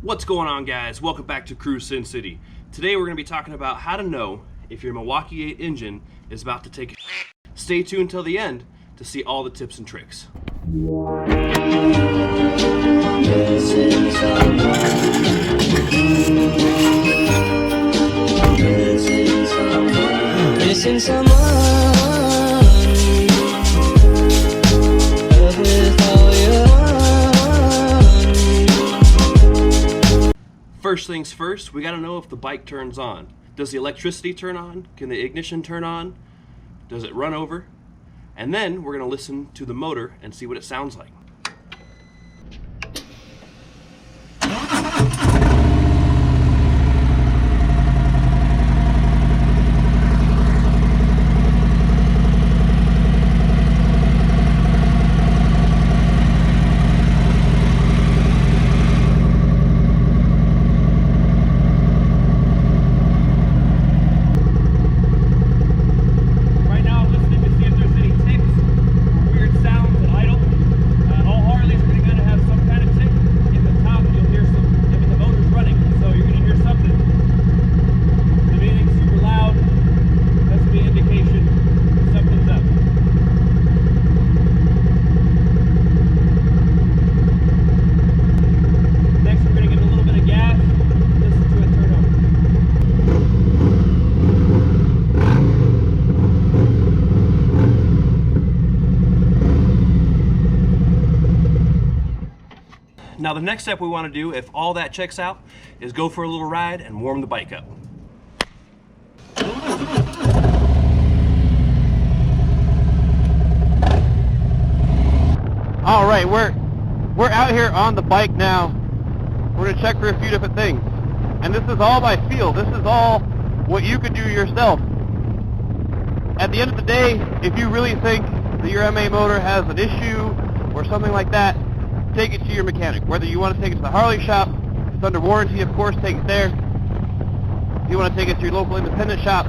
What's going on, guys? Welcome back to Cruise Sin City. Today we're going to be talking about how to know if your Milwaukee 8 engine is about to take a Stay tuned till the end to see all the tips and tricks. Missing someone. First things first, we gotta know if the bike turns on. Does the electricity turn on? Can the ignition turn on? Does it run over? And then we're gonna listen to the motor and see what it sounds like. Now the next step we want to do, if all that checks out, is go for a little ride and warm the bike up. All right, we're out here on the bike now. We're gonna check for a few different things, and this is all by feel. This is all what you could do yourself. At the end of the day, if you really think that your MA motor has an issue or something like that, take it to your mechanic. Whether you want to take it to the Harley shop, it's under warranty, of course, take it there. If you want to take it to your local independent shop,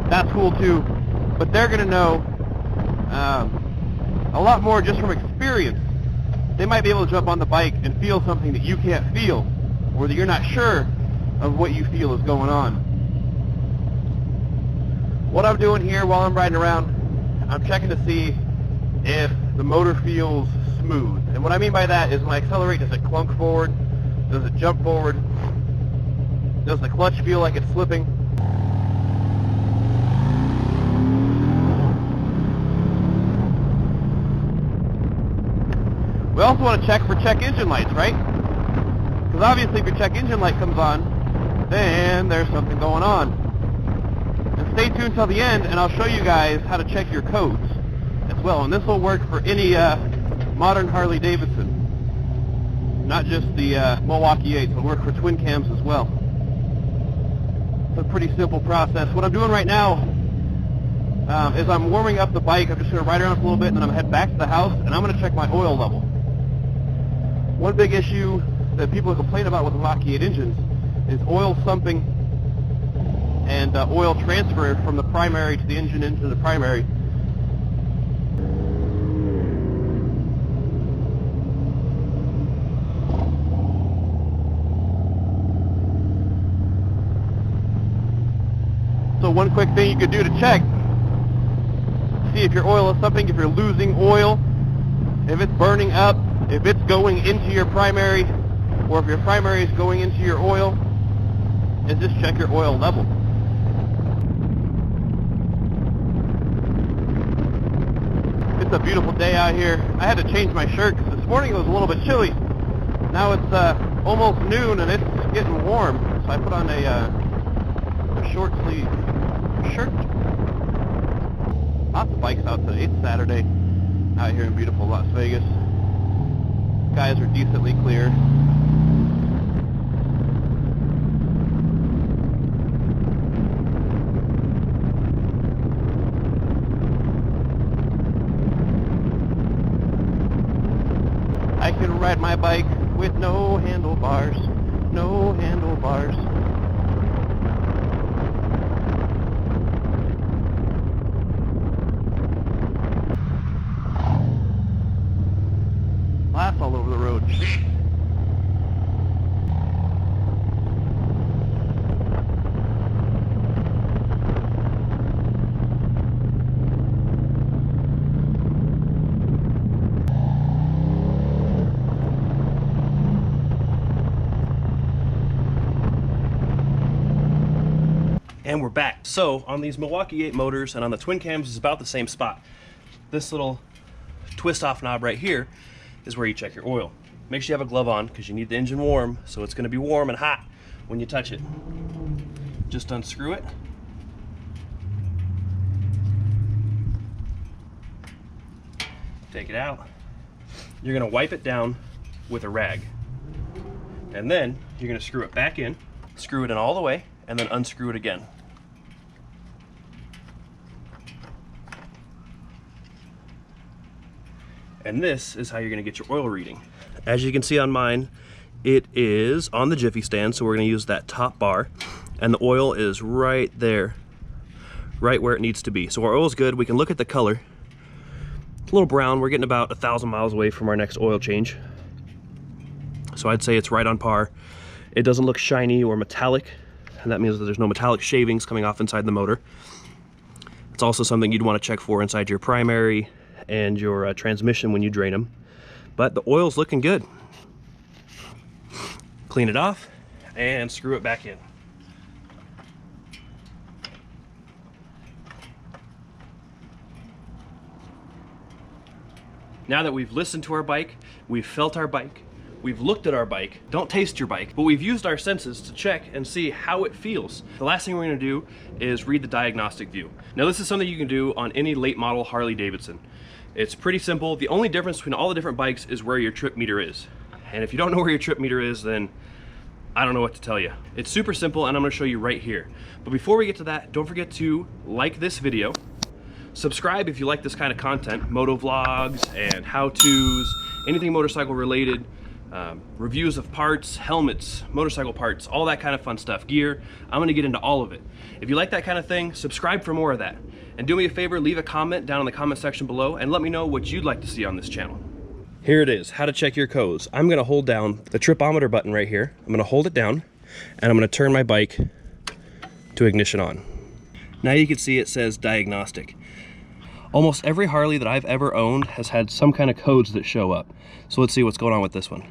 that's cool too. But they're going to know a lot more just from experience. They might be able to jump on the bike and feel something that you can't feel, or that you're not sure of what you feel is going on. What I'm doing here while I'm riding around, I'm checking to see if the motor feels smooth. And what I mean by that is when I accelerate, does it clunk forward? Does it jump forward? Does the clutch feel like it's slipping? We also want to check for check engine lights, right? Because obviously if your check engine light comes on, then there's something going on. And stay tuned till the end and I'll show you guys how to check your codes as well. And this will work for any modern Harley Davidson, not just the Milwaukee 8s. It'll work for twin cams as well. It's a pretty simple process. What I'm doing right now is I'm warming up the bike. I'm just going to ride around for a little bit and then I'm going to head back to the house and I'm going to check my oil level. One big issue that people complain about with Milwaukee 8 engines is oil sumping and oil transfer from the primary to the engine into the primary. So one quick thing you could do to check, see if your oil is sumping, if you're losing oil, if it's burning up, if it's going into your primary, or if your primary is going into your oil, is just check your oil level. It's a beautiful day out here. I had to change my shirt because this morning it was a little bit chilly. Now it's almost noon and it's getting warm, so I put on a short sleeve shirt. Lots of bikes out today. It's Saturday out here in beautiful Las Vegas. Skies are decently clear. I can ride my bike with no handlebars, no handlebars. Glass all over the road. And we're back. So on these Milwaukee 8 motors and on the twin cams is about the same spot. This little twist off knob right here is where you check your oil. Make sure you have a glove on because you need the engine warm, so it's going to be warm and hot when you touch it. Just unscrew it. Take it out. You're going to wipe it down with a rag. And then you're going to screw it back in, screw it in all the way, and then unscrew it again. And this is how you're going to get your oil reading. As you can see on mine, it is on the Jiffy stand, so we're going to use that top bar, and the oil is right there, right where it needs to be. So our oil's good. We can look at the color. It's a little brown. We're getting about 1,000 miles away from our next oil change. So I'd say it's right on par. It doesn't look shiny or metallic, and that means that there's no metallic shavings coming off inside the motor. It's also something you'd want to check for inside your primary and your transmission when you drain them. But the oil's looking good. Clean it off and screw it back in. Now that we've listened to our bike, we've felt our bike, we've looked at our bike, don't taste your bike, but we've used our senses to check and see how it feels. The last thing we're going to do is read the Diagnostic View. Now this is something you can do on any late model Harley Davidson. It's pretty simple. The only difference between all the different bikes is where your trip meter is. And if you don't know where your trip meter is, then I don't know what to tell you. It's super simple, and I'm going to show you right here. But before we get to that, don't forget to like this video, subscribe if you like this kind of content, moto vlogs and how-tos, anything motorcycle related, reviews of parts, helmets, motorcycle parts, all that kind of fun stuff, gear. I'm gonna get into all of it. If you like that kind of thing, subscribe for more of that. And do me a favor, leave a comment down in the comment section below and let me know what you'd like to see on this channel. Here it is, how to check your codes. I'm gonna hold down the tripometer button right here. I'm gonna hold it down and I'm gonna turn my bike to ignition on. Now you can see it says diagnostic. Almost every Harley that I've ever owned has had some kind of codes that show up. So let's see what's going on with this one.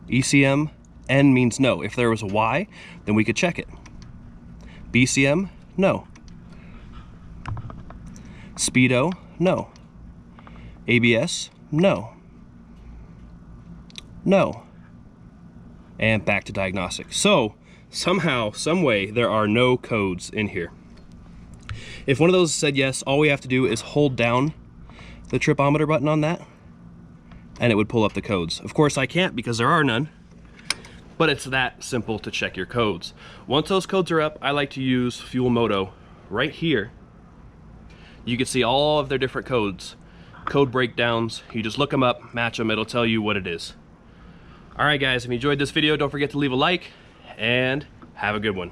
ECM, N means no. If there was a Y, then we could check it. BCM, no. Speedo, no. ABS, no. No. And back to diagnostic. So somehow, some way, there are no codes in here. If one of those said yes, all we have to do is hold down the tripometer button on that and it would pull up the codes. Of course I can't because there are none, but it's that simple to check your codes. Once those codes are up, I like to use Fuel Moto right here. You can see all of their different codes, code breakdowns. You just look them up, match them, it'll tell you what it is. All right guys, if you enjoyed this video, don't forget to leave a like and have a good one.